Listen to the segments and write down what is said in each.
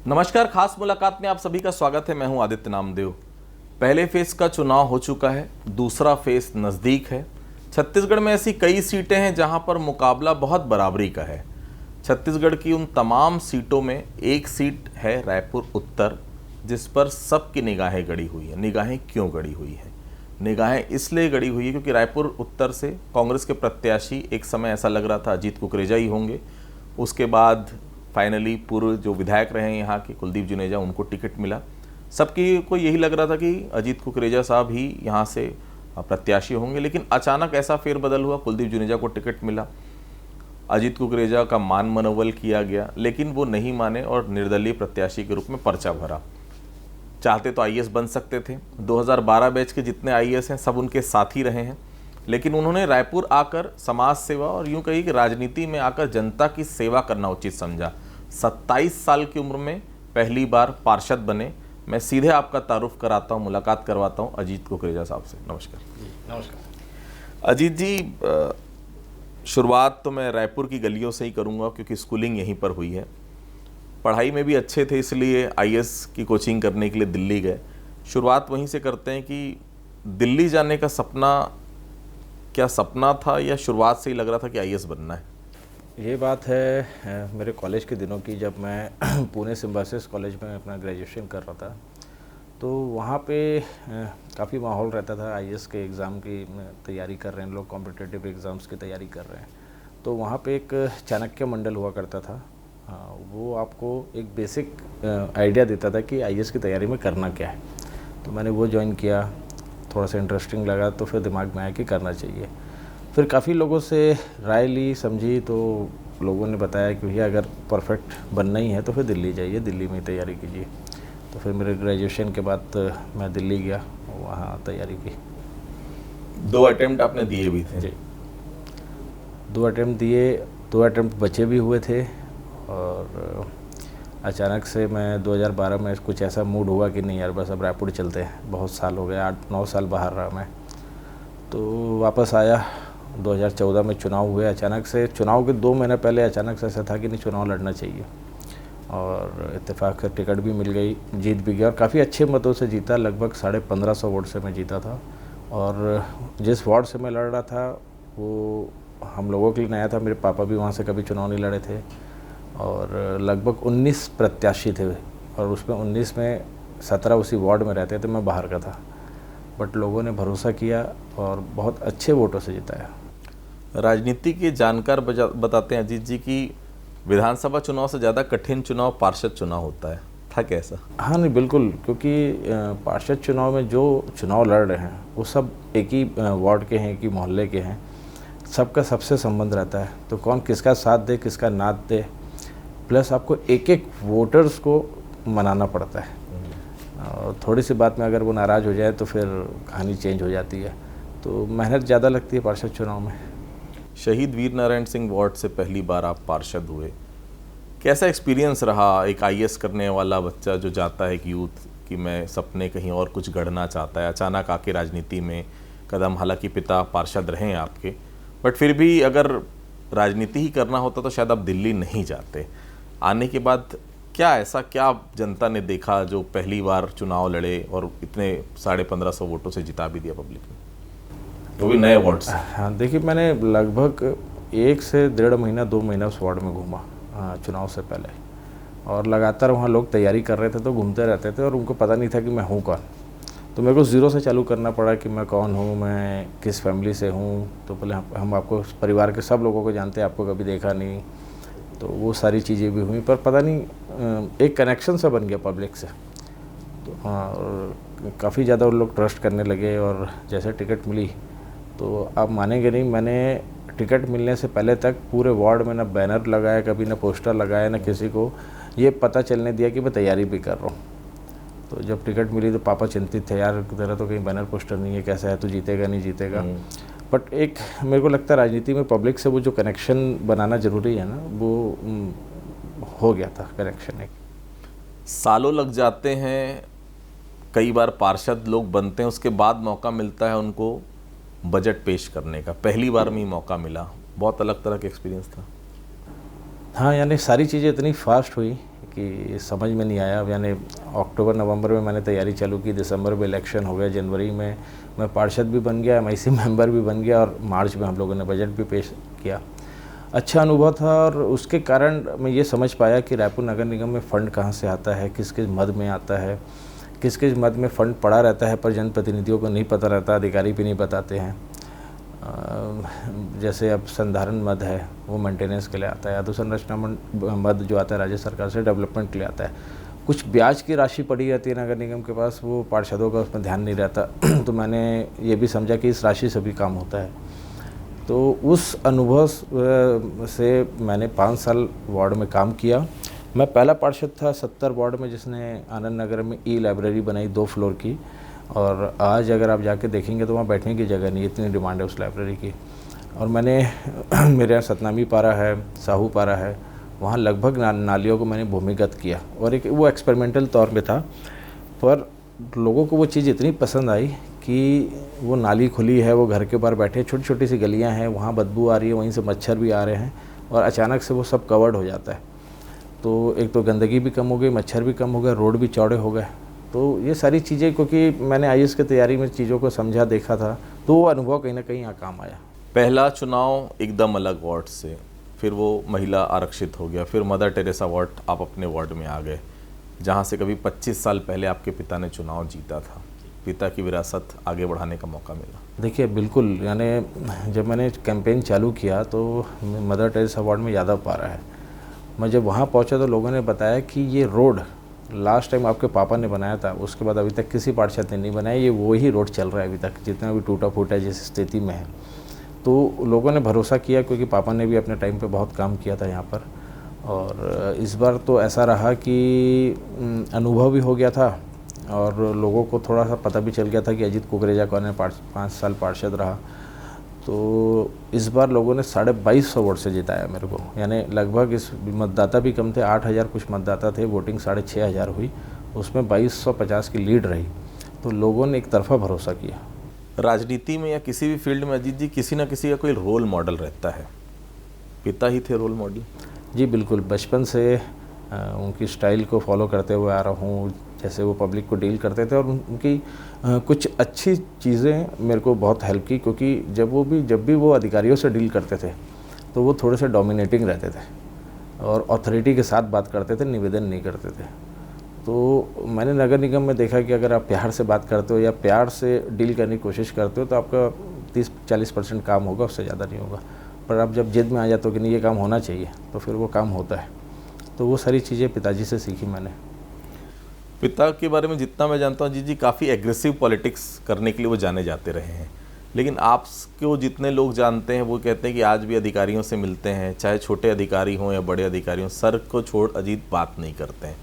नमस्कार, खास मुलाकात में आप सभी का स्वागत है। मैं हूं आदित्य नामदेव। पहले फेज का चुनाव हो चुका है, दूसरा फेज नज़दीक है। छत्तीसगढ़ में ऐसी कई सीटें हैं जहां पर मुकाबला बहुत बराबरी का है। छत्तीसगढ़ की उन तमाम सीटों में एक सीट है रायपुर उत्तर, जिस पर सबकी निगाहें गड़ी हुई हैं। निगाहें क्यों गड़ी हुई हैं? निगाहें इसलिए गड़ी हुई है क्योंकि रायपुर उत्तर से कांग्रेस के प्रत्याशी एक समय ऐसा लग रहा था अजीत कुकरेजा ही होंगे। उसके बाद फाइनली पूर्व जो विधायक रहे हैं यहाँ के कुलदीप जुनेजा, उनको टिकट मिला। सबकी को यही लग रहा था कि अजीत कुकरेजा साहब ही यहाँ से प्रत्याशी होंगे, लेकिन अचानक ऐसा फेरबदल हुआ, कुलदीप जुनेजा को टिकट मिला। अजीत कुकरेजा का मान मनोबल किया गया, लेकिन वो नहीं माने और निर्दलीय प्रत्याशी के रूप में पर्चा भरा। चाहते तो आईएएस बन सकते थे। 2012 बैच के जितने आईएएस हैं सब उनके साथी रहे हैं, लेकिन उन्होंने रायपुर आकर समाज सेवा और यूं कही कि राजनीति में आकर जनता की सेवा करना उचित समझा। 27 साल की उम्र में पहली बार पार्षद बने। मैं सीधे आपका तारुफ कराता हूं, मुलाकात करवाता हूं अजीत कुकरेजा साहब से। नमस्कार। नमस्कार अजीत जी, शुरुआत तो मैं रायपुर की गलियों से ही करूंगा क्योंकि स्कूलिंग यहीं पर हुई है। पढ़ाई में भी अच्छे थे, इसलिए आईएएस की कोचिंग करने के लिए दिल्ली गए। शुरुआत वहीं से करते हैं कि दिल्ली जाने का सपना क्या सपना था या शुरुआत से ही लग रहा था कि आईएएस बनना है? ये बात है मेरे कॉलेज के दिनों की, जब मैं पुणे सिम्बायोसिस कॉलेज में अपना ग्रेजुएशन कर रहा था। तो वहाँ पे काफ़ी माहौल रहता था। आईएएस के एग्ज़ाम की तैयारी कर रहे हैं लोग, कॉम्पिटिटिव एग्ज़ाम्स की तैयारी कर रहे हैं। तो वहाँ पे एक चाणक्य मंडल हुआ करता था। वो आपको एक बेसिक आइडिया देता था कि आईएएस की तैयारी में करना क्या है। तो मैंने वो ज्वाइन किया, थोड़ा सा इंटरेस्टिंग लगा, तो फिर दिमाग में आया कि करना चाहिए। फिर काफ़ी लोगों से राय ली, समझी, तो लोगों ने बताया कि भैया अगर परफेक्ट बनना ही है तो फिर दिल्ली जाइए, दिल्ली में तैयारी कीजिए। तो फिर मेरे ग्रेजुएशन के बाद मैं दिल्ली गया, वहाँ तैयारी की। 2 अटेम्प्ट आपने दिए भी थे? जी, 2 अटेम्प्ट दिए, 2 अटेम्प्ट बचे भी हुए थे। और अचानक से मैं 2012 में कुछ ऐसा मूड हुआ कि नहीं यार, बस अब रायपुर चलते हैं। बहुत साल हो गए, 8-9 साल बाहर रहा मैं। तो वापस आया। 2014 में चुनाव हुए। अचानक से चुनाव के 2 महीने पहले अचानक से ऐसा था कि नहीं, चुनाव लड़ना चाहिए। और इत्तेफाक से टिकट भी मिल गई, जीत भी गया और काफ़ी अच्छे मतों से जीता। लगभग 1550 वोट से मैं जीता था। और जिस वार्ड से मैं लड़ रहा था वो हम लोगों के लिए नया था। मेरे पापा भी वहाँ से कभी चुनाव नहीं लड़े थे। और लगभग 19 प्रत्याशी थे और उसमें 19 में 17 उसी वार्ड में रहते थे, मैं बाहर का था। बट लोगों ने भरोसा किया और बहुत अच्छे वोटों से जिताया। राजनीति के जानकार बताते हैं अजीत जी कि विधानसभा चुनाव से ज़्यादा कठिन चुनाव पार्षद चुनाव होता है। था कैसा? हाँ नहीं, बिल्कुल, क्योंकि पार्षद चुनाव में जो चुनाव लड़ रहे हैं वो सब एक ही वार्ड के हैं, एक ही मोहल्ले के हैं। सबका सबसे संबंध रहता है, तो कौन किसका साथ दे, किसका ना दे। प्लस आपको एक एक वोटर्स को मनाना पड़ता है। और थोड़ी सी बात में अगर वो नाराज़ हो जाए तो फिर कहानी चेंज हो जाती है। तो मेहनत ज़्यादा लगती है पार्षद चुनाव में। शहीद वीर नारायण सिंह वार्ड से पहली बार आप पार्षद हुए। कैसा एक्सपीरियंस रहा? एक आईएएस करने वाला बच्चा जो जाता है कि यूथ कि मैं सपने कहीं और कुछ गढ़ना चाहता है, अचानक आके राजनीति में कदम। हालांकि पिता पार्षद रहे हैं आपके, बट फिर भी अगर राजनीति ही करना होता तो शायद आप दिल्ली नहीं जाते। आने के बाद क्या जनता ने देखा जो पहली बार चुनाव लड़े और इतने 1550 वोटों से जिता भी दिया पब्लिक ने, वो भी नए वार्ड से? हाँ देखिए, मैंने लगभग 1 से 1.5 महीना 2 महीना उस वार्ड में घूमा चुनाव से पहले। और लगातार वहाँ लोग तैयारी कर रहे थे तो घूमते रहते थे और उनको पता नहीं था कि मैं हूँ कौन। तो मेरे को ज़ीरो से चालू करना पड़ा कि मैं कौन हूँ, मैं किस फैमिली से हूँ। तो पहले हम आपको परिवार के सब लोगों को जानते हैं, आपको कभी देखा नहीं। तो वो सारी चीज़ें भी हुई, पर पता नहीं एक कनेक्शन सा बन गया पब्लिक से। तो हाँ, और काफ़ी ज़्यादा उन लोग ट्रस्ट करने लगे। और जैसे टिकट मिली तो आप मानेंगे नहीं, मैंने टिकट मिलने से पहले तक पूरे वार्ड में ना बैनर लगाया, कभी ना पोस्टर लगाया, ना किसी को ये पता चलने दिया कि मैं तैयारी भी कर रहा हूँ। तो जब टिकट मिली तो पापा चिंतित थे, यार तेरा तो कहीं बैनर पोस्टर नहीं है, कैसा है, तू जीतेगा नहीं जीतेगा। बट एक मेरे को लगता है राजनीति में पब्लिक से वो जो कनेक्शन बनाना ज़रूरी है ना, वो हो गया था कनेक्शन। एक सालों लग जाते हैं, कई बार पार्षद लोग बनते हैं, उसके बाद मौका मिलता है उनको बजट पेश करने का। पहली बार में ही मौका मिला, बहुत अलग तरह का एक्सपीरियंस था। हाँ, यानी सारी चीज़ें इतनी फास्ट हुई कि समझ में नहीं आया। यानी अक्टूबर नवंबर में मैंने तैयारी चालू की, दिसंबर में इलेक्शन हो गया, जनवरी में मैं पार्षद भी बन गया, MIC मेंबर भी बन गया और मार्च में हम लोगों ने बजट भी पेश किया। अच्छा अनुभव था और उसके कारण मैं ये समझ पाया कि रायपुर नगर निगम में फ़ंड कहाँ से आता है, किस किस मद में आता है, किस किस मद में फ़ंड पड़ा रहता है पर जनप्रतिनिधियों को नहीं पता रहता, अधिकारी भी नहीं बताते हैं। जैसे अब संधारण मद है वो मेंटेनेंस के लिए आता है, अधोसंरचना मद जो आता है राज्य सरकार से डेवलपमेंट के लिए आता है। कुछ ब्याज की राशि पड़ी रहती है नगर निगम के पास, वो पार्षदों का उसमें ध्यान नहीं रहता। तो मैंने ये भी समझा कि इस राशि से भी काम होता है। तो उस अनुभव से मैंने 5 साल वार्ड में काम किया। मैं पहला पार्षद था 70 वार्ड में जिसने आनंद नगर में लाइब्रेरी बनाई 2 फ्लोर की, और आज अगर आप जाके देखेंगे तो वहाँ बैठने की जगह नहीं, इतनी डिमांड है उस लाइब्रेरी की। और मैंने मेरे यहाँ सतनामी पारा है, साहू पारा है, वहाँ लगभग नालियों को मैंने भूमिगत किया और एक वो एक्सपेरिमेंटल तौर पे था, पर लोगों को वो चीज़ इतनी पसंद आई कि वो नाली खुली है, वो घर के बाहर बैठे, छोटी छोटी सी गलियाँ हैं, वहाँ बदबू आ रही है, वहीं से मच्छर भी आ रहे हैं और अचानक से वो सब कवर्ड हो जाता है। तो एक तो गंदगी भी कम हो गई, मच्छर भी कम हो गए, रोड भी चौड़े हो गए। तो ये सारी चीज़ें, क्योंकि मैंने IAS की तैयारी में चीज़ों को समझा देखा था, तो वो अनुभव कहीं ना कहीं यहाँ काम आया। पहला चुनाव एकदम अलग वार्ड से, फिर वो महिला आरक्षित हो गया, फिर मदर टेरेसा वार्ड आप अपने वार्ड में आ गए, जहाँ से कभी 25 साल पहले आपके पिता ने चुनाव जीता था। पिता की विरासत आगे बढ़ाने का मौका मिला। देखिए बिल्कुल, यानी जब मैंने कैंपेन चालू किया तो मदर टेरेसा वार्ड में यादव पारा है। मैं जब वहाँ पहुँचा तो लोगों ने बताया कि ये रोड लास्ट टाइम आपके पापा ने बनाया था, उसके बाद अभी तक किसी पार्षद ने नहीं बनाया, ये वही रोड चल रहा है अभी तक, जितना भी टूटा फूटा जिस स्थिति में है। तो लोगों ने भरोसा किया क्योंकि पापा ने भी अपने टाइम पे बहुत काम किया था यहाँ पर। और इस बार तो ऐसा रहा कि अनुभव भी हो गया था और लोगों को थोड़ा सा पता भी चल गया था कि अजीत कुकरेजा कौन है, 5 साल पार्षद रहा। तो इस बार लोगों ने 2250 वोट से जिताया मेरे को, यानी लगभग इस मतदाता भी कम थे, 8000 कुछ मतदाता थे, वोटिंग 6500 हुई, उसमें 2250 की लीड रही। तो लोगों ने एक तरफा भरोसा किया। राजनीति में या किसी भी फील्ड में अजीत जी किसी ना किसी का कोई रोल मॉडल रहता है, पिता ही थे रोल मॉडल। जी बिल्कुल, बचपन से उनकी स्टाइल को फॉलो करते हुए आ रहा हूँ, जैसे वो पब्लिक को डील करते थे और उनकी कुछ अच्छी चीज़ें मेरे को बहुत हेल्प की, क्योंकि जब भी वो अधिकारियों से डील करते थे तो वो थोड़े से डोमिनेटिंग रहते थे और अथॉरिटी के साथ बात करते थे, निवेदन नहीं करते थे। तो मैंने नगर निगम में देखा कि अगर आप प्यार से बात करते हो या प्यार से डील करने की कोशिश करते हो तो आपका 30-40% काम होगा, उससे ज़्यादा नहीं होगा। पर आप जब जिद में आ जाते हो कि नहीं ये काम होना चाहिए, तो फिर वो काम होता है। तो वो सारी चीज़ें पिताजी से सीखी मैंने। पिता के बारे में जितना मैं जानता हूँ जी काफ़ी एग्रेसिव पॉलिटिक्स करने के लिए वो जाने जाते रहे हैं, लेकिन आपको जितने लोग जानते हैं वो कहते हैं कि आज भी अधिकारियों से मिलते हैं, चाहे छोटे अधिकारी हों या बड़े अधिकारी हों, सर को छोड़ अजीत बात नहीं करते हैं।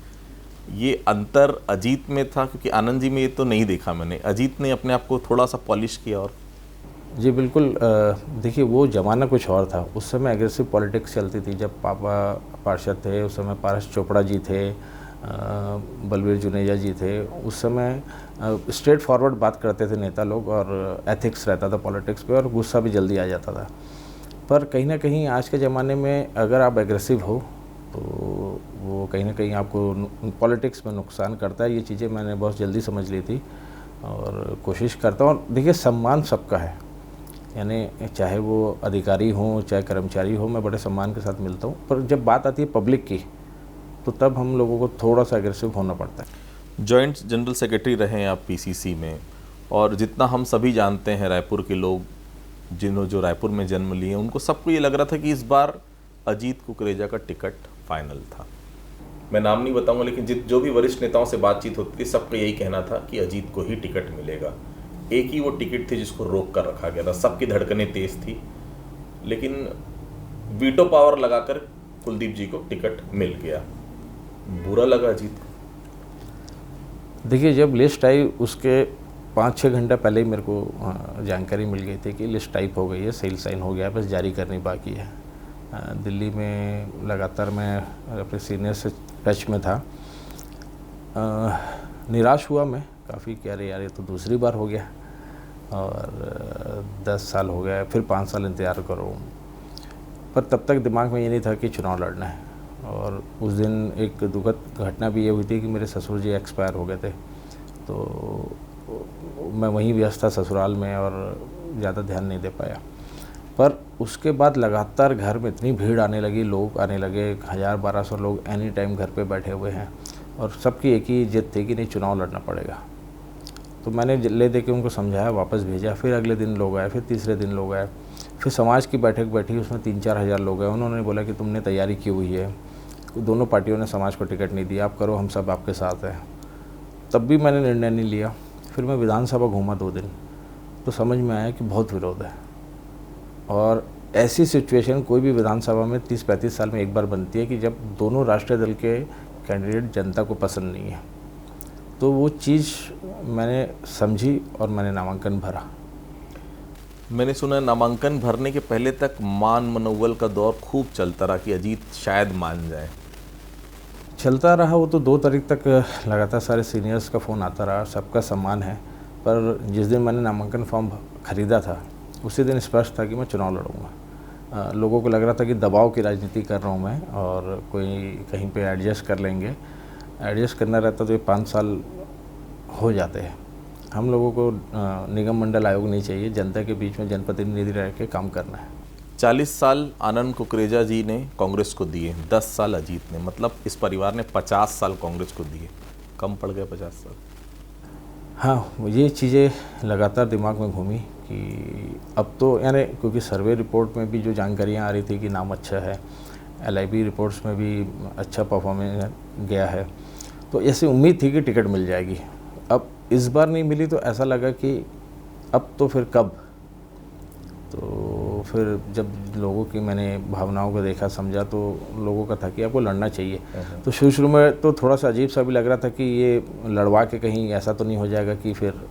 ये अंतर अजीत में था, क्योंकि आनंद जी में ये तो नहीं देखा मैंने। अजीत ने अपने आप को थोड़ा सा पॉलिश किया। और जी बिल्कुल, देखिए वो ज़माना कुछ और था। उस समय एग्रेसिव पॉलिटिक्स चलती थी। जब पापा पार्षद थे उस समय पारस चोपड़ा जी थे, बलबीर जुनेजा जी थे। उस समय स्ट्रेट फॉरवर्ड बात करते थे नेता लोग और एथिक्स रहता था पॉलिटिक्स पे और गुस्सा भी जल्दी आ जाता था। पर कहीं ना कहीं आज के ज़माने में अगर आप एग्रेसिव हो तो वो कहीं ना कहीं आपको पॉलिटिक्स में नुकसान करता है। ये चीज़ें मैंने बहुत जल्दी समझ ली थी और कोशिश करता हूँ। और देखिए सम्मान सबका है, यानी चाहे वो अधिकारी हों चाहे कर्मचारी हो, मैं बड़े सम्मान के साथ मिलता हूँ। पर जब बात आती है पब्लिक की तो तब हम लोगों को थोड़ा सा एग्रेसिव होना पड़ता है। जॉइंट जनरल सेक्रेटरी रहे हैं आप PCC में, और जितना हम सभी जानते हैं रायपुर के लोग जो रायपुर में जन्म लिए, उनको सबको ये लग रहा था कि इस बार अजीत कुकरेजा का टिकट फाइनल था। मैं नाम नहीं बताऊंगा, लेकिन जो भी वरिष्ठ नेताओं से बातचीत होती थी सबका यही कहना था कि अजीत को ही टिकट मिलेगा। एक ही वो टिकट थी जिसको रोक कर रखा गया था। सबकी धड़कनें तेज थी, लेकिन वीटो पावर लगाकर कुलदीप जी को टिकट मिल गया। बुरा लगा अजीत को? देखिए जब लिस्ट आई उसके 5-6 घंटा पहले ही मेरे को जानकारी मिल गई थी कि लिस्ट टाइप हो गई है, सेल साइन हो गया है, बस जारी करनी बाकी है। दिल्ली में लगातार मैं अपने सीनियर से टच में था। निराश हुआ मैं काफ़ी कि अरे यार ये तो दूसरी बार हो गया और 10 साल हो गया, फिर 5 साल इंतज़ार करो। पर तब तक दिमाग में ये नहीं था कि चुनाव लड़ना है। और उस दिन एक दुखद घटना भी ये हुई थी कि मेरे ससुर जी एक्सपायर हो गए थे। तो मैं वहीं व्यस्त था ससुराल में और ज़्यादा ध्यान नहीं दे पाया। पर उसके बाद लगातार घर में इतनी भीड़ आने लगी, लोग आने लगे, 1000-1200 लोग एनी टाइम घर पे बैठे हुए हैं और सबकी एक ही जिद थी कि नहीं, चुनाव लड़ना पड़ेगा। तो मैंने ले दे के उनको समझाया, वापस भेजा। फिर अगले दिन लोग आए, फिर तीसरे दिन लोग आए, फिर समाज की बैठक बैठी, उसमें 3-4 हज़ार लोग आए। उन्होंने बोला कि तुमने तैयारी की हुई है, दोनों पार्टियों ने समाज को टिकट नहीं दिया, आप करो, हम सब आपके साथ हैं। तब भी मैंने निर्णय नहीं लिया। फिर मैं विधानसभा घूमा 2 दिन, तो समझ में आया कि बहुत विरोध है। और ऐसी सिचुएशन कोई भी विधानसभा में 30-35 साल में एक बार बनती है कि जब दोनों राष्ट्रीय दल के कैंडिडेट जनता को पसंद नहीं है। तो वो चीज़ मैंने समझी और मैंने नामांकन भरा। मैंने सुना है नामांकन भरने के पहले तक मान मनोबल का दौर खूब चलता रहा कि अजीत शायद मान जाए। चलता रहा वो तो 2 तारीख तक लगातार सारे सीनियर्स का फ़ोन आता रहा, सबका सम्मान है। पर जिस दिन मैंने नामांकन फॉर्म खरीदा था उसी दिन स्पष्ट था कि मैं चुनाव लड़ूंगा। लोगों को लग रहा था कि दबाव की राजनीति कर रहा हूँ मैं और कोई कहीं पे एडजस्ट कर लेंगे। एडजस्ट करना रहता तो ये 5 साल हो जाते हैं। हम लोगों को निगम मंडल आयोग नहीं चाहिए, जनता के बीच में जनप्रतिनिधि रह के काम करना है। 40 साल आनंद कुकरेजा जी ने कांग्रेस को दिए, 10 साल अजीत ने, मतलब इस परिवार ने 50 साल कांग्रेस को दिए। कम पड़ गए 50 साल? हाँ, ये चीज़ें लगातार दिमाग में घूमी कि अब तो यानी, क्योंकि सर्वे रिपोर्ट में भी जो जानकारियाँ आ रही थी कि नाम अच्छा है, LIB रिपोर्ट्स में भी अच्छा परफॉर्मेंस गया है, तो ऐसी उम्मीद थी कि टिकट मिल जाएगी। अब इस बार नहीं मिली तो ऐसा लगा कि अब तो फिर कब। तो फिर जब लोगों की मैंने भावनाओं को देखा, समझा, तो लोगों का था कि आपको लड़ना चाहिए। तो शुरू में तो थोड़ा सा अजीब सा भी लग रहा था कि ये लड़वा के कहीं ऐसा तो नहीं हो जाएगा कि फिर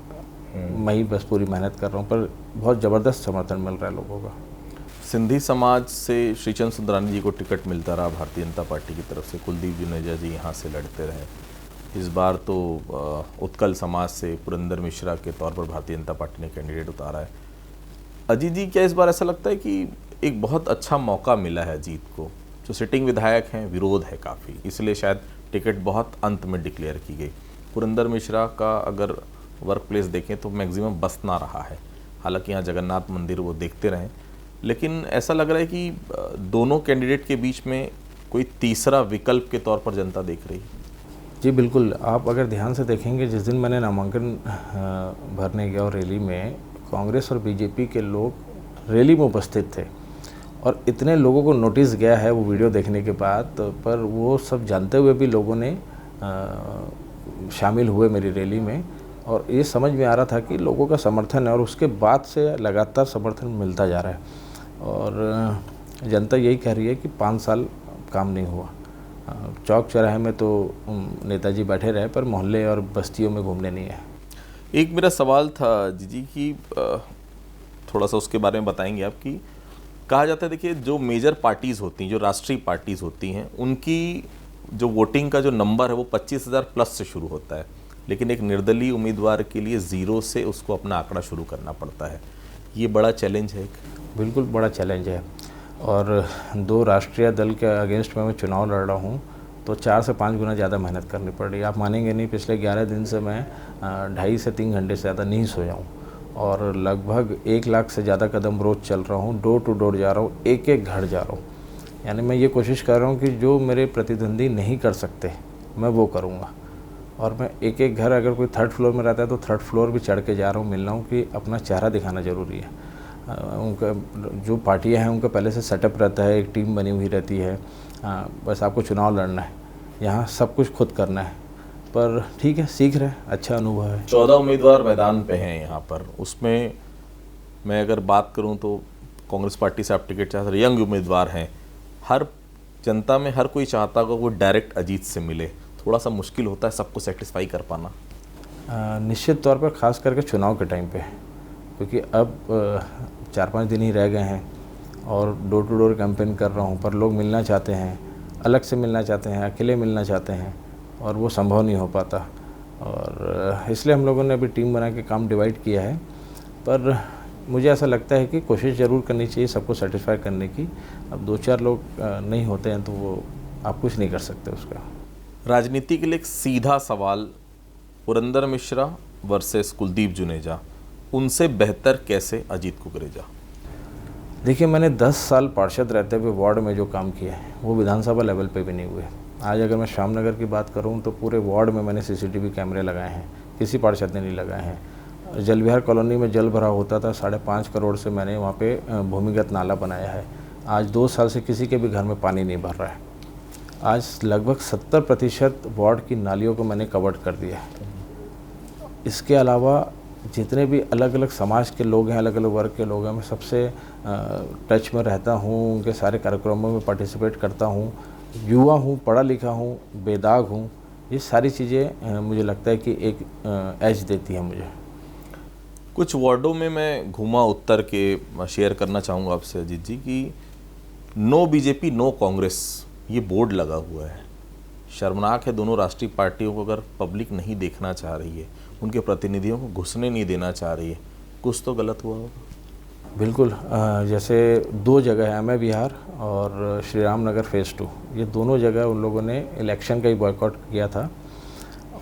मैं ही बस पूरी मेहनत कर रहा हूँ। पर बहुत ज़बरदस्त समर्थन मिल रहा है लोगों का। सिंधी समाज से श्रीचंद सुंदरानी जी को टिकट मिलता रहा भारतीय जनता पार्टी की तरफ से, कुलदीप जुनेजा जी यहाँ से लड़ते रहे। इस बार तो उत्कल समाज से पुरंदर मिश्रा के तौर पर भारतीय जनता पार्टी ने कैंडिडेट उतारा है। अजीत जी, क्या इस बार ऐसा लगता है कि एक बहुत अच्छा मौका मिला है अजीत को? जो सिटिंग विधायक हैं, विरोध है काफ़ी, इसलिए शायद टिकट बहुत अंत में डिक्लेयर की गई। पुरंदर मिश्रा का अगर वर्क प्लेस देखें तो मैक्सिमम बसना रहा है, हालांकि यहाँ जगन्नाथ मंदिर वो देखते रहें, लेकिन ऐसा लग रहा है कि दोनों कैंडिडेट के बीच में कोई तीसरा विकल्प के तौर पर जनता देख रही है। जी बिल्कुल, आप अगर ध्यान से देखेंगे, जिस दिन मैंने नामांकन भरने गया और रैली में कांग्रेस और बीजेपी के लोग रैली में उपस्थित थे और इतने लोगों को नोटिस गया है वो वीडियो देखने के बाद, पर वो सब जानते हुए भी लोगों ने शामिल हुए मेरी रैली में और ये समझ में आ रहा था कि लोगों का समर्थन है और उसके बाद से लगातार समर्थन मिलता जा रहा है। और जनता यही कह रही है कि 5 साल काम नहीं हुआ। चौक चौराहे में तो नेताजी बैठे रहे पर मोहल्ले और बस्तियों में घूमने नहीं है। एक मेरा सवाल था जी कि थोड़ा सा उसके बारे में बताएंगे आप कि कहा जाता है, देखिए, जो मेजर पार्टीज़ होती हैं, जो राष्ट्रीय पार्टीज़ होती हैं, उनकी जो वोटिंग का जो नंबर है वो 25,000 प्लस से शुरू होता है, लेकिन एक निर्दलीय उम्मीदवार के लिए 0 से उसको अपना आंकड़ा शुरू करना पड़ता है। ये बड़ा चैलेंज है। बिल्कुल बड़ा चैलेंज है और 2 राष्ट्रीय दल के अगेंस्ट में मैं चुनाव लड़ रहा हूँ तो 4 से 5 गुना ज़्यादा मेहनत करनी पड़ रही है। आप मानेंगे नहीं, पिछले 11 दिन से मैं 2.5 से 3 घंटे से ज़्यादा नहीं सोया हूँ और लगभग 1 लाख से ज़्यादा कदम रोज़ चल रहा हूँ, डोर टू डोर जा रहा हूँ, एक घर जा रहा हूँ। यानी मैं ये कोशिश कर रहा हूँ कि जो मेरे प्रतिद्वंदी नहीं कर सकते मैं वो करूँगा। और मैं एक घर, अगर कोई 3rd फ्लोर में रहता है तो 3rd फ्लोर भी चढ़ के जा रहा हूँ, मिल रहा हूँ कि अपना चेहरा दिखाना ज़रूरी है। उनका जो पार्टियां हैं उनका पहले से सेटअप रहता है, एक टीम बनी हुई रहती है, बस आपको चुनाव लड़ना है, यहाँ सब कुछ खुद करना है। पर ठीक है, सीख रहे, अच्छा अनुभव है। 14 उम्मीदवार मैदान पे हैं यहाँ पर, उसमें मैं अगर बात करूँ तो कांग्रेस पार्टी से आप टिकट चाहते, यंग उम्मीदवार हैं, हर जनता में हर कोई चाहता होगा वो डायरेक्ट अजीत से मिले, थोड़ा सा मुश्किल होता है सबको सेटिस्फाई कर पाना। निश्चित तौर पर ख़ास करके चुनाव के टाइम पे, क्योंकि अब 4-5 दिन ही रह गए हैं और डोर टू डोर कैंपेन कर रहा हूँ, पर लोग मिलना चाहते हैं, अलग से मिलना चाहते हैं, अकेले मिलना चाहते हैं और वो संभव नहीं हो पाता। और इसलिए हम लोगों ने अभी टीम बना के काम डिवाइड किया है। पर मुझे ऐसा लगता है कि कोशिश ज़रूर करनी चाहिए सबको सेटिस्फाई करने की। अब 2-4 लोग नहीं होते हैं तो वो आप कुछ नहीं कर सकते उसका। राजनीति के लिए एक सीधा सवाल, पुरंदर मिश्रा वर्सेस कुलदीप जुनेजा, उनसे बेहतर कैसे अजीत कुकरेजा? देखिए, मैंने 10 साल पार्षद रहते हुए वार्ड में जो काम किया है वो विधानसभा लेवल पे भी नहीं हुए। आज अगर मैं श्यामनगर की बात करूं तो पूरे वार्ड में मैंने सीसीटीवी कैमरे लगाए हैं, किसी पार्षद ने नहीं लगाए हैं। जलविहार कॉलोनी में जल भरा होता था, 5.5 करोड़ से मैंने वहाँ पे भूमिगत नाला बनाया है। आज 2 साल से किसी के भी घर में पानी नहीं भर रहा है। आज लगभग 70% वार्ड की नालियों को मैंने कवर्ड कर दिया है। इसके अलावा जितने भी अलग अलग समाज के लोग हैं, अलग अलग वर्ग के लोग हैं, मैं सबसे टच में रहता हूँ, उनके सारे कार्यक्रमों में पार्टिसिपेट करता हूँ। युवा हूँ, पढ़ा लिखा हूँ, बेदाग हूँ, ये सारी चीज़ें मुझे लगता है कि एक एज देती हैं मुझे। कुछ वार्डों में मैं घूमा उत्तर के, शेयर करना चाहूँगा आपसे अजीत जी कि नो बीजेपी नो कांग्रेस ये बोर्ड लगा हुआ है। शर्मनाक है, दोनों राष्ट्रीय पार्टियों को अगर पब्लिक नहीं देखना चाह रही है, उनके प्रतिनिधियों को घुसने नहीं देना चाह रही है, कुछ तो गलत हुआ होगा। बिल्कुल, जैसे 2 जगह है, अमेय विहार और श्री राम नगर फेज़ 2, ये दोनों जगह उन लोगों ने इलेक्शन का ही बॉयकॉट किया था।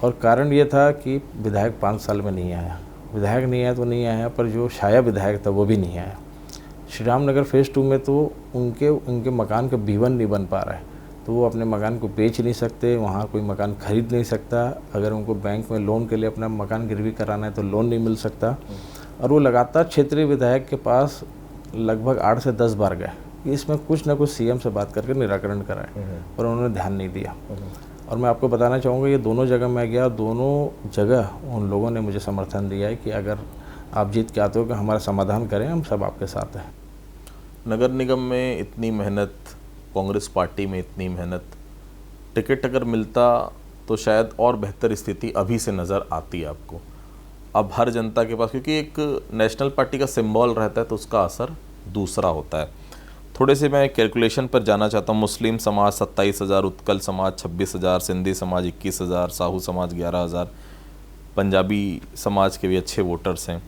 और कारण ये था कि विधायक 5 साल में नहीं आया। विधायक नहीं आया तो नहीं आया, पर जो छाया विधायक था वो भी नहीं आया। श्री राम नगर फेज़ 2 में तो उनके मकान का B1 नहीं बन पा रहा है, तो वो अपने मकान को बेच नहीं सकते, वहाँ कोई मकान खरीद नहीं सकता। अगर उनको बैंक में लोन के लिए अपना मकान गिरवी कराना है तो लोन नहीं मिल सकता। और वो लगातार क्षेत्रीय विधायक के पास लगभग 8 से 10 बार गए कि इसमें कुछ ना कुछ सीएम से बात करके निराकरण कराए, पर उन्होंने ध्यान नहीं दिया। और मैं आपको बताना चाहूँगा, ये दोनों जगह मैं गया, दोनों जगह उन लोगों ने मुझे समर्थन दिया है कि अगर आप जीत के आते हो कि हमारा समाधान करें, हम सब आपके साथ हैं। नगर निगम में इतनी मेहनत, कांग्रेस पार्टी में इतनी मेहनत, टिकट अगर मिलता तो शायद और बेहतर स्थिति अभी से नज़र आती है आपको। अब हर जनता के पास, क्योंकि एक नेशनल पार्टी का सिंबल रहता है तो उसका असर दूसरा होता है। थोड़े से मैं कैलकुलेशन पर जाना चाहता हूँ। मुस्लिम समाज 27,000, उत्कल समाज 26,000, सिंधी समाज 21,000, साहू समाज 11,000, पंजाबी समाज के भी अच्छे वोटर्स हैं।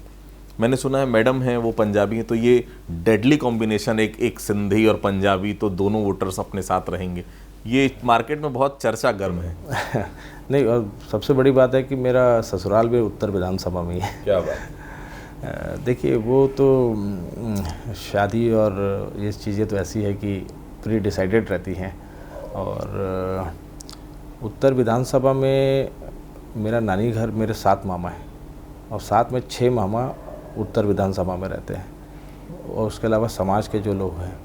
मैंने सुना है मैडम हैं वो पंजाबी हैं, तो ये डेडली कॉम्बिनेशन, एक सिंधी और पंजाबी, तो दोनों वोटर्स अपने साथ रहेंगे, ये मार्केट में बहुत चर्चा गर्म है। नहीं, और सबसे बड़ी बात है कि मेरा ससुराल भी उत्तर विधानसभा में ही है। क्या बात? देखिए, वो तो शादी और ये चीज़ें तो ऐसी है कि प्री डिसाइडेड रहती हैं। और उत्तर विधानसभा में मेरा नानी घर, मेरे 7 मामा हैं और साथ में 6 मामा उत्तर विधानसभा में रहते हैं, और उसके अलावा समाज के जो लोग हैं,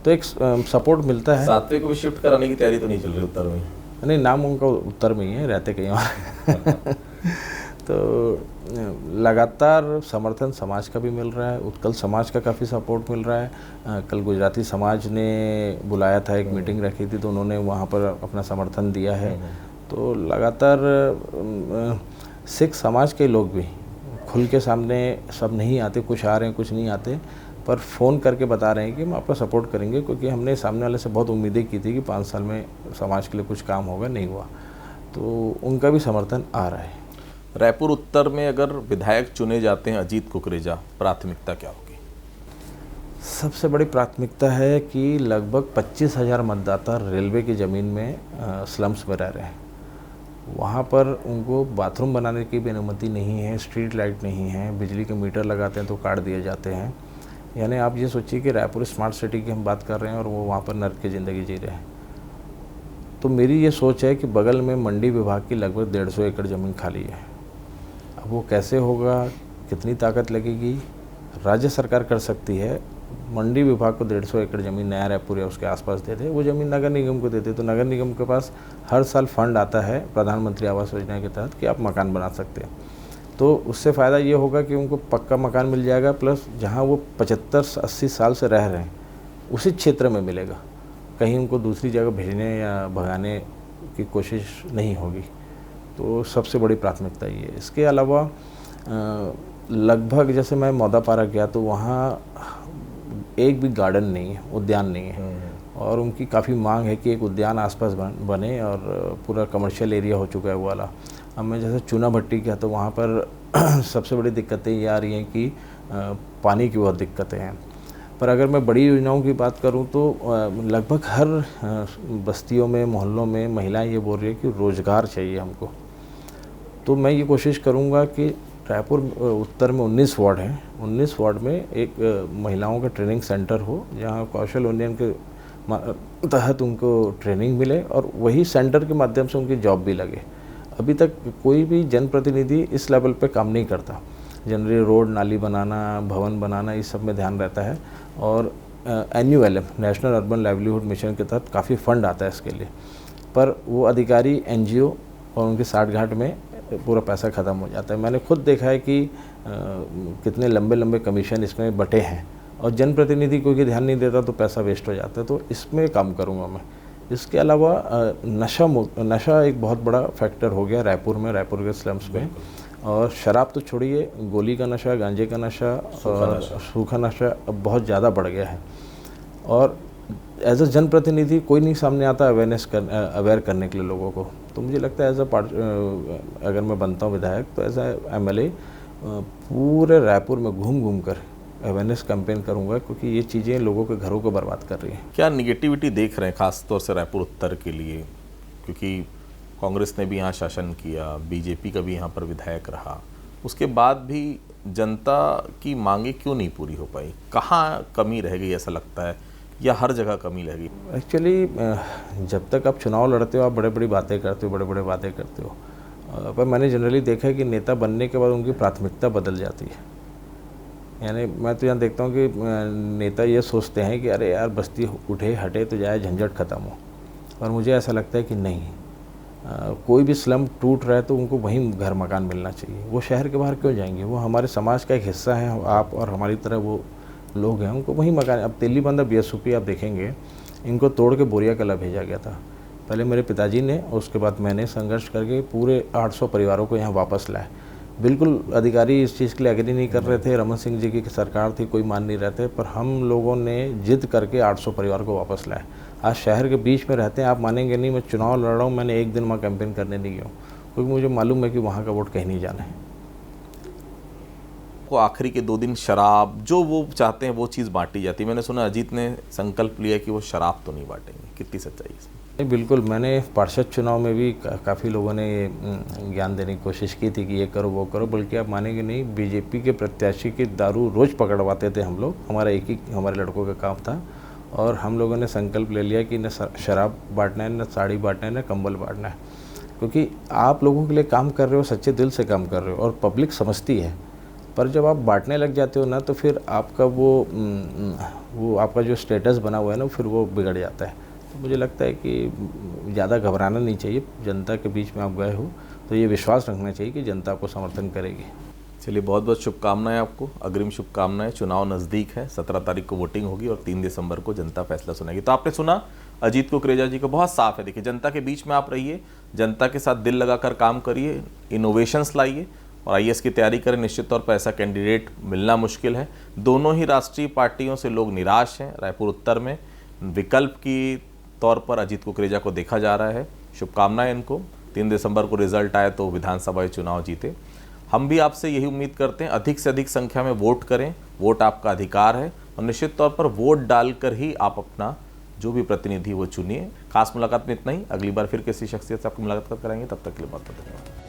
तो एक सपोर्ट मिलता है। सातवें को भी शिफ्ट कराने की तैयारी तो नहीं चल रही उत्तर में? नहीं, नाम उनका उत्तर में ही है, रहते कहीं और। तो लगातार समर्थन समाज का भी मिल रहा है, उत्कल समाज का काफ़ी सपोर्ट मिल रहा है। कल गुजराती समाज ने बुलाया था, एक मीटिंग रखी थी, तो उन्होंने वहाँ पर अपना समर्थन दिया है। तो लगातार सिख समाज के लोग भी खुल के सामने, सब नहीं आते, कुछ आ रहे हैं कुछ नहीं आते, पर फ़ोन करके बता रहे हैं कि हम आपका सपोर्ट करेंगे, क्योंकि हमने सामने वाले से बहुत उम्मीदें की थी कि 5 साल में समाज के लिए कुछ काम होगा, नहीं हुआ। तो उनका भी समर्थन आ रहा है। रायपुर उत्तर में अगर विधायक चुने जाते हैं अजीत कुकरेजा, प्राथमिकता क्या होगी? सबसे बड़ी प्राथमिकता है कि लगभग 25,000 मतदाता रेलवे की ज़मीन में स्लम्स में रह रहे हैं। वहाँ पर उनको बाथरूम बनाने की भी अनुमति नहीं है, स्ट्रीट लाइट नहीं है, बिजली के मीटर लगाते हैं तो काट दिए जाते हैं। यानी आप ये सोचिए कि रायपुर स्मार्ट सिटी की हम बात कर रहे हैं और वो वहाँ पर नर्क की ज़िंदगी जी रहे हैं। तो मेरी ये सोच है कि बगल में मंडी विभाग की लगभग 150 एकड़ ज़मीन खाली है। अब वो कैसे होगा, कितनी ताकत लगेगी, राज्य सरकार कर सकती है। मंडी विभाग को 150 एकड़ ज़मीन नया रायपुर या उसके आसपास दे दे, वो ज़मीन नगर निगम को देते, तो नगर निगम के पास हर साल फंड आता है प्रधानमंत्री आवास योजना के तहत कि आप मकान बना सकते हैं। तो उससे फ़ायदा ये होगा कि उनको पक्का मकान मिल जाएगा, प्लस जहाँ वो 75-80 साल से रह रहे हैं उसी क्षेत्र में मिलेगा, कहीं उनको दूसरी जगह भेजने या भगाने की कोशिश नहीं होगी। तो सबसे बड़ी प्राथमिकता ये है। इसके अलावा लगभग जैसे मैं मौदापारा गया तो वहाँ एक भी गार्डन नहीं है, उद्यान नहीं है, और उनकी काफ़ी मांग है कि एक उद्यान आसपास बने, और पूरा कमर्शियल एरिया हो चुका है वो वाला। अब मैं जैसे चूना भट्टी गया तो वहाँ पर सबसे बड़ी दिक्कतें ये आ रही हैं कि पानी की बहुत दिक्कतें हैं। पर अगर मैं बड़ी योजनाओं की बात करूं तो लगभग हर बस्तियों में, मोहल्लों में महिलाएं ये बोल रही है कि रोज़गार चाहिए हमको। तो मैं ये कोशिश करूंगा कि रायपुर उत्तर में 19 वार्ड हैं, 19 वार्ड में एक महिलाओं का ट्रेनिंग सेंटर हो, जहां कौशल उन्नयन के तहत उनको ट्रेनिंग मिले और वही सेंटर के माध्यम से उनकी जॉब भी लगे। अभी तक कोई भी जनप्रतिनिधि इस लेवल पे काम नहीं करता। जनरली रोड, नाली बनाना, भवन बनाना, इस सब में ध्यान रहता है और NULM, national urban livelihood mission के तहत काफ़ी फंड आता है इसके लिए, पर वो अधिकारी NGO और उनके साठ घाट में पूरा पैसा ख़त्म हो जाता है। मैंने खुद देखा है कि कितने लंबे लंबे कमीशन इसमें बटे हैं और जनप्रतिनिधि कोई ध्यान नहीं देता तो पैसा वेस्ट हो जाता है। तो इसमें काम करूँगा मैं। इसके अलावा नशा एक बहुत बड़ा फैक्टर हो गया रायपुर में, रायपुर के स्लम्स में। और शराब तो छोड़िए, गोली का नशा, गांजे का नशा और सूखा नशा अब बहुत ज़्यादा बढ़ गया है और एज अ जनप्रतिनिधि कोई नहीं सामने आता अवेयर करने के लिए लोगों को। तो मुझे लगता है अगर मैं बनता हूँ विधायक तो एज अ MLA पूरे रायपुर में घूम घूम कर अवेयरनेस कैंपेन करूंगा, क्योंकि ये चीज़ें लोगों के घरों को बर्बाद कर रही हैं। क्या निगेटिविटी देख रहे हैं खास तौर से रायपुर उत्तर के लिए, क्योंकि कांग्रेस ने भी यहाँ शासन किया, BJP का भी यहाँ पर विधायक रहा, उसके बाद भी जनता की मांगे क्यों नहीं पूरी हो पाई? कहाँ कमी रह गई ऐसा लगता है, या हर जगह कमी रह गई? एक्चुअली जब तक आप चुनाव लड़ते हो, आप बड़े बड़ी बातें करते हो, बड़े बड़े वादे करते हो, पर मैंने जनरली देखा है कि नेता बनने के बाद उनकी प्राथमिकता बदल जाती है। यानी मैं तो यहाँ देखता हूँ कि नेता ये सोचते हैं कि अरे यार बस्ती उठे हटे तो जाए, झंझट ख़त्म हो। और मुझे ऐसा लगता है कि नहीं, कोई भी स्लम टूट रहा है तो उनको वहीं घर मकान मिलना चाहिए। वो शहर के बाहर क्यों जाएंगे? वो हमारे समाज का एक हिस्सा है, आप और हमारी तरह वो लोग हैं, उनको वहीं मकान। अब तेली बंदर BSUP आप देखेंगे, इनको तोड़ के बोरिया कला भेजा गया था। पहले मेरे पिताजी ने, उसके बाद मैंने संघर्ष करके पूरे 800 परिवारों को यहाँ वापस लाए। बिल्कुल अधिकारी इस चीज़ के लिए एग्री नहीं कर रहे थे, रमन सिंह जी की सरकार थी, कोई मान नहीं रहे थे, पर हम लोगों ने जिद करके 800 परिवार को वापस लाए। आज शहर के बीच में रहते हैं, आप मानेंगे नहीं, मैं चुनाव लड़ रहा हूँ, मैंने एक दिन वहाँ कैंपेन करने नहीं गया हूँ, क्योंकि मुझे मालूम है कि वहाँ का वोट कहीं नहीं जाना है। को आखिरी के 2 दिन शराब, जो वो चाहते हैं वो चीज़ बांटी जाती है। मैंने सुना अजीत ने संकल्प लिया कि वो शराब तो नहीं बांटेंगे, कितनी सच्चाई इसमें? बिल्कुल, मैंने पार्षद चुनाव में भी काफ़ी लोगों ने ज्ञान देने की कोशिश की थी कि ये करो वो करो, बल्कि आप मानेंगे नहीं, BJP के प्रत्याशी की दारू रोज़ पकड़वाते थे हम लोग। हमारा एक ही हमारे लड़कों का काम था और हम लोगों ने संकल्प ले लिया कि न शराब बांटना है, न साड़ी बांटना है, न कंबल बांटना है, क्योंकि आप लोगों के लिए काम कर रहे हो, सच्चे दिल से काम कर रहे हो और पब्लिक समझती है। पर जब आप बांटने लग जाते हो ना, तो फिर आपका वो आपका जो स्टेटस बना हुआ है ना, फिर वो बिगड़ जाता है। तो मुझे लगता है कि ज़्यादा घबराना नहीं चाहिए। जनता के बीच में आप गए हो तो ये विश्वास रखना चाहिए कि जनता आपको समर्थन करेगी। चलिए, बहुत बहुत शुभकामनाएं आपको, अग्रिम शुभकामनाएं। चुनाव नज़दीक है, 17 तारीख को वोटिंग होगी और 3 दिसंबर को जनता फैसला सुनाएगी। तो आपने सुना अजीत कुकरेजा जी को, बहुत साफ है। देखिए, जनता के बीच में आप रहिए, जनता के साथ दिल लगाकर काम करिए, इनोवेशंस लाइए और IAS की तैयारी करें। निश्चित तौर पर ऐसा कैंडिडेट मिलना मुश्किल है। दोनों ही राष्ट्रीय पार्टियों से लोग निराश हैं। रायपुर उत्तर में विकल्प की तौर पर अजीत कुकरेजा को देखा जा रहा है। शुभकामनाएं इनको। 3 दिसंबर को रिजल्ट आए तो विधानसभा चुनाव जीते। हम भी आपसे यही उम्मीद करते हैं, अधिक से अधिक संख्या में वोट करें। वोट आपका अधिकार है और निश्चित तौर पर वोट डालकर ही आप अपना जो भी प्रतिनिधि वो चुनिए। खास मुलाकात में इतना ही। अगली बार फिर किसी शख्सियत से आपकी मुलाकात कराएंगे। तब तक के लिए बहुत बहुत धन्यवाद।